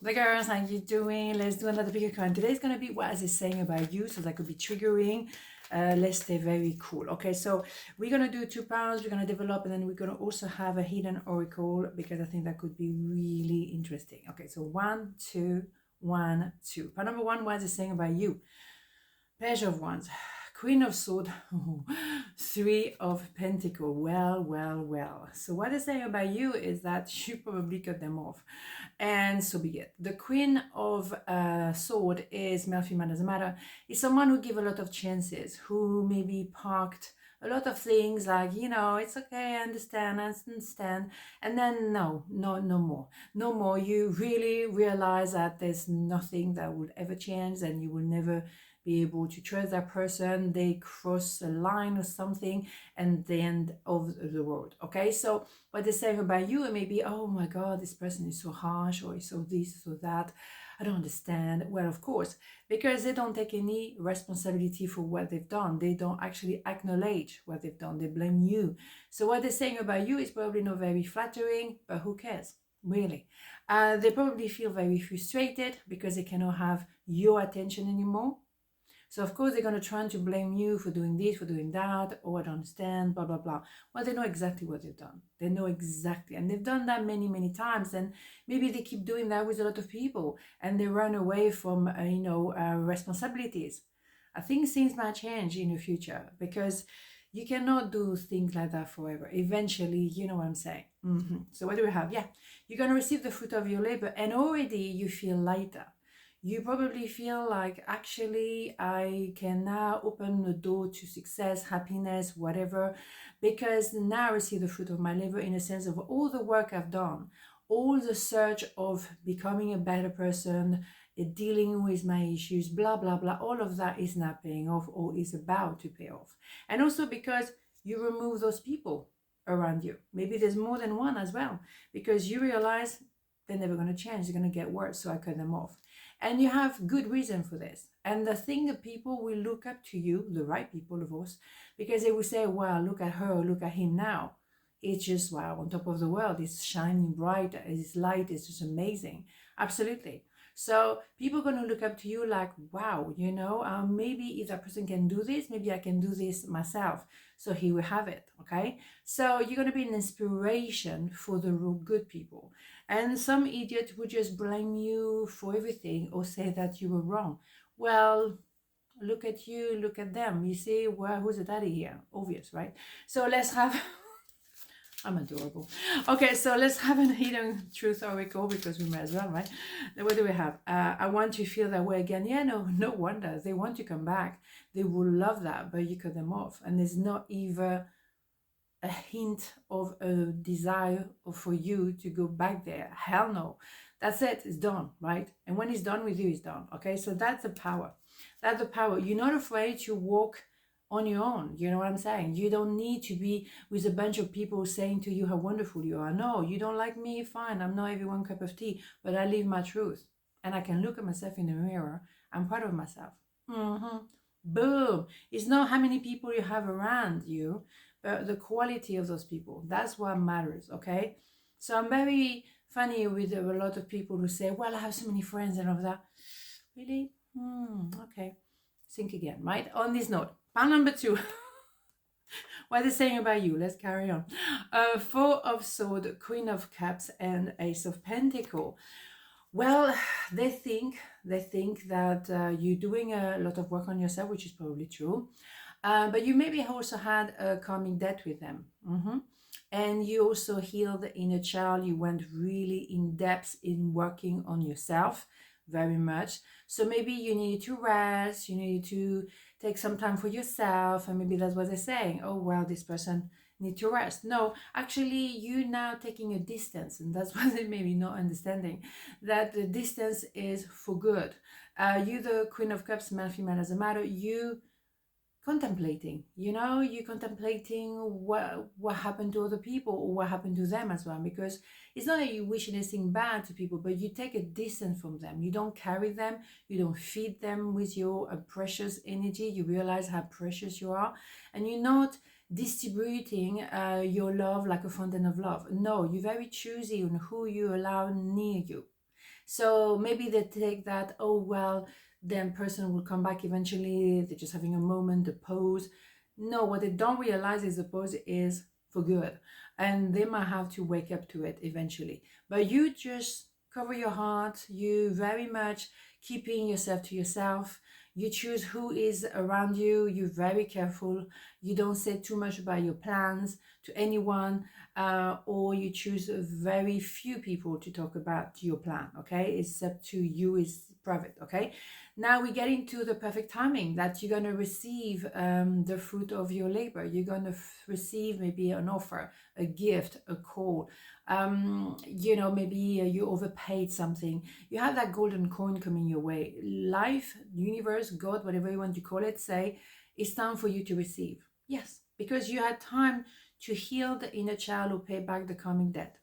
The girls, how you doing? Let's do another pick a card. Today's going to be what is it saying about you, so that could be triggering. Let's stay very cool. Okay, so we're going to do 2 piles. We're going to develop, and then we're going to also have a hidden oracle, because I think that could be really interesting. Okay, so 1, 2, 1, 2. Pile number 1, what is it saying about you? Page of Wands, Queen of Swords, 3 of Pentacles. Well. So what they say about you is that you probably cut them off, and so be it. The Queen of Sword is male, female, doesn't matter. It's someone who give a lot of chances, who maybe parked a lot of things like, you know, it's okay, I understand, and then no more. You really realize that there's nothing that will ever change, and you will never be able to trust that person. They cross a line or something, and the end of the road. Okay, so what they say about you, it may be, oh my god, this person is so harsh, or is so this, so that, I don't understand. Well, of course, because they don't take any responsibility for what they've done. They don't actually acknowledge what they've done. They blame you. So what they're saying about you is probably not very flattering, but who cares, really? They probably feel very frustrated because they cannot have your attention anymore. So of course they're going to try to blame you for doing this, for doing that, or I don't understand, blah, blah, blah. Well, they know exactly what they've done. They know exactly. And they've done that many, many times. And maybe they keep doing that with a lot of people, and they run away from, responsibilities. I think things might change in the future, because you cannot do things like that forever. Eventually, you know what I'm saying. So what do we have? Yeah, you're going to receive the fruit of your labor, and already you feel lighter. You probably feel like, actually, I can now open the door to success, happiness, whatever, because now I receive the fruit of my labor, in a sense of all the work I've done, all the search of becoming a better person, dealing with my issues, blah, blah, blah. All of that is now paying off, or is about to pay off. And also because you remove those people around you. Maybe there's more than one as well, because you realize they're never going to change. They're going to get worse, so I cut them off. And you have good reason for this. And the thing that people will look up to you, the right people, of course, because they will say, wow, look at her, look at him now. It's just, wow, on top of the world. It's shining bright. His light is just amazing. Absolutely. So people are going to look up to you like, wow, maybe if that person can do this, maybe I can do this myself. So he will have it, okay? So you're going to be an inspiration for the real good people. And some idiot would just blame you for everything, or say that you were wrong. Well, look at you, look at them. You see, well, who's the daddy here? Obvious, right? So let's have... I'm adorable. Okay, so let's have a hidden truth oracle, because we may as well, right? Then what do we have? I want to feel that way again. Yeah, no wonder. They want to come back. They will love that, but you cut them off. And there's not even a hint of a desire for you to go back there. Hell no. That's it. It's done, right? And when it's done with you, it's done. Okay, so that's the power. That's the power. You're not afraid to walk on your own. You know what I'm saying? You don't need to be with a bunch of people saying to you how wonderful you are. No, you don't like me, fine. I'm not everyone's cup of tea, but I live my truth. And I can look at myself in the mirror. I'm proud of myself. Boom. It's not how many people you have around you, but the quality of those people. That's what matters, okay? So I'm very funny with a lot of people who say, well, I have so many friends and all of that. Really? Okay. Think again, right? On this note, pile number 2. What are they saying about you? Let's carry on. 4 of Swords, Queen of Cups, and Ace of Pentacles. Well, they think that you're doing a lot of work on yourself, which is probably true. But you maybe also had a karmic debt with them. And you also healed the inner child. You went really in depth in working on yourself, very much. So maybe you need to rest, you need to take some time for yourself, and maybe that's what they're saying. Oh, well, this person need to rest. No, actually, you now taking a distance, and that's what they maybe not understanding, that the distance is for good. You, the Queen of Cups, male, female, doesn't matter. You contemplating, you're contemplating what happened to other people, or what happened to them as well, because it's not that you wish anything bad to people, but you take a distance from them. You don't carry them, you don't feed them with your precious energy. You realize how precious you are, and you're not distributing your love like a fountain of love. No, you're very choosy on who you allow near you. So maybe they take that, oh well, then person will come back eventually, they're just having a moment, the pose. No, what they don't realize is the pose is for good, and they might have to wake up to it eventually. But you just cover your heart, you very much keeping yourself to yourself. You choose who is around you, you're very careful, you don't say too much about your plans to anyone, or you choose very few people to talk about your plan, okay? It's up to you, is private, okay? Now we get into the perfect timing that you're going to receive the fruit of your labor. You're going to receive maybe an offer, a gift, a call. You know, maybe you overpaid something. You have that golden coin coming your way. Life, universe, God, whatever you want to call it, say, it's time for you to receive. Yes, because you had time to heal the inner child or pay back the karmic debt.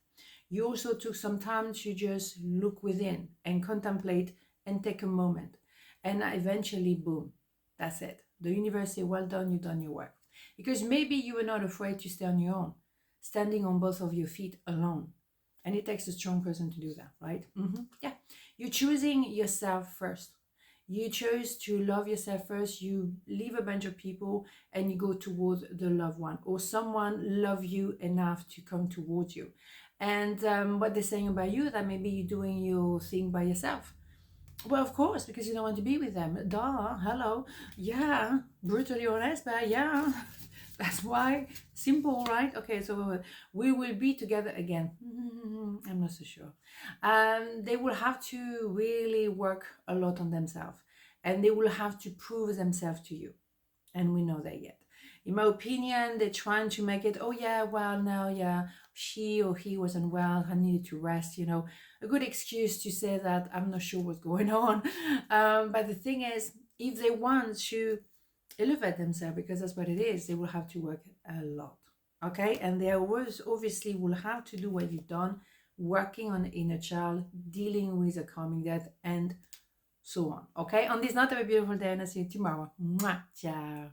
You also took some time to just look within and contemplate and take a moment. And eventually, boom, that's it. The universe say, well done, you've done your work. Because maybe you were not afraid to stay on your own, standing on both of your feet alone. And it takes a strong person to do that, right? Yeah. You're choosing yourself first. You chose to love yourself first. You leave a bunch of people and you go towards the loved one, or someone love you enough to come towards you. And what they're saying about you, that maybe you're doing your thing by yourself. Well, of course, because you don't want to be with them. Duh, hello. Yeah, brutally honest, but yeah, that's why. Simple, right? Okay, so we will be together again. I'm not so sure. They will have to really work a lot on themselves, and they will have to prove themselves to you. And we know that yet. In my opinion, they're trying to make it, oh yeah, well, now, yeah, she or he was unwell, I needed to rest, you know, a good excuse to say that I'm not sure what's going on. But the thing is, if they want to elevate themselves, because that's what it is, they will have to work a lot, okay? And they always obviously will have to do what you've done, working on the inner child, dealing with a karmic death, and so on, okay? On this note, have a beautiful day, and I'll see you tomorrow. Mwah. Ciao.